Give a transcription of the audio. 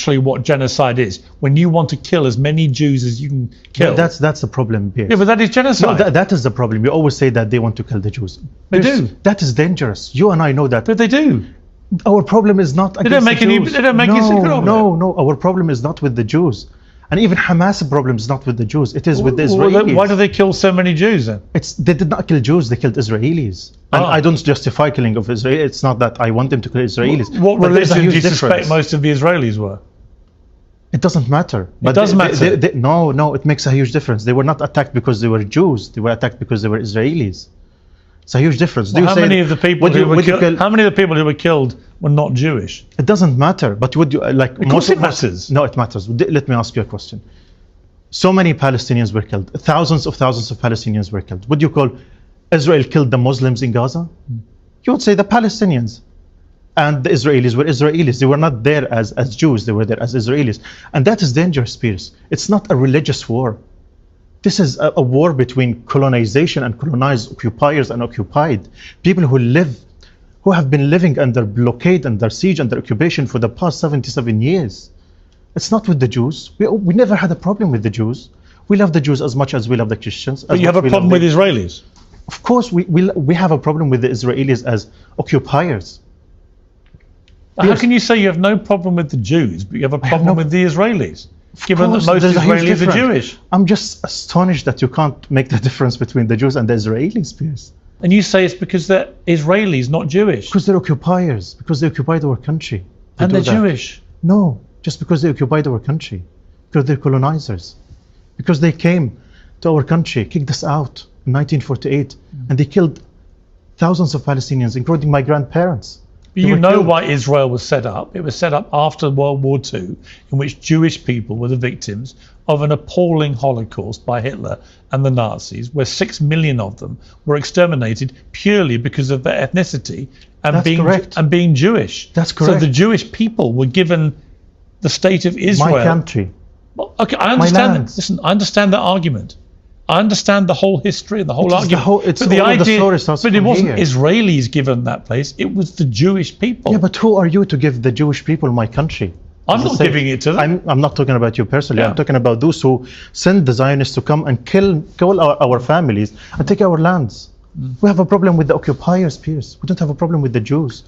actually what genocide is. When you want to kill as many Jews as you can kill. That's the problem, Pierce. Yeah, but that is genocide. No, that is the problem. You always say that they want to kill the Jews. They do. That is dangerous. You and I know that. But they do. Our problem is not against the Jews. They don't make any secret of it. No. Our problem is not with the Jews. And even Hamas' problem is not with the Jews. It is with the Israelis. Why do they kill so many Jews then? They did not kill Jews. They killed Israelis. And I don't justify killing of Israel. It's not that I want them to kill Israelis. What religion do you suspect most of the Israelis were? It doesn't matter. It does matter. No, it makes a huge difference. They were not attacked because they were Jews. They were attacked because they were Israelis. It's a huge difference. How many of the people who were killed were not Jewish? It doesn't matter. But would you like? Of course it matters. No, it matters. Let me ask you a question. So many Palestinians were killed. Thousands of Palestinians were killed. Would you call Israel killed the Muslims in Gaza? You would say the Palestinians. And the Israelis were Israelis. They were not there as Jews. They were there as Israelis. And that is dangerous, Pierce. It's not a religious war. This is a war between colonization and colonized, occupiers and occupied. People who have been living under blockade, under siege, under occupation for the past 77 years. It's not with the Jews. We never had a problem with the Jews. We love the Jews as much as we love the Christians. But you have a problem with Israelis? Of course, we have a problem with the Israelis as occupiers. How can you say you have no problem with the Jews, but you have a problem with the Israelis? Given that most Israelis are Jewish. I'm just astonished that you can't make the difference between the Jews and the Israelis, Pierce. And you say it's because they're Israelis, not Jewish. Because they're occupiers, because they occupied our country. And they're Jewish. No, just because they occupied our country. Because they're colonizers. Because they came to our country, kicked us out in 1948, and they killed thousands of Palestinians, including my grandparents. You know why Israel was set up. It was set up after World War II, in which Jewish people were the victims of an appalling Holocaust by Hitler and the Nazis, where 6 million of them were exterminated purely because of their ethnicity and being Jewish. That's correct. So the Jewish people were given the state of Israel. My country. Well, okay, I understand. Listen, I understand that argument. I understand the whole history and the whole argument. But it wasn't Israelis given that place, it was the Jewish people. Yeah, but who are you to give the Jewish people my country? I'm not giving it to them. I'm not talking about you personally. I'm talking about those who send the Zionists to come and kill our families and take our lands. We have a problem with the occupiers, Pierce. We don't have a problem with the Jews.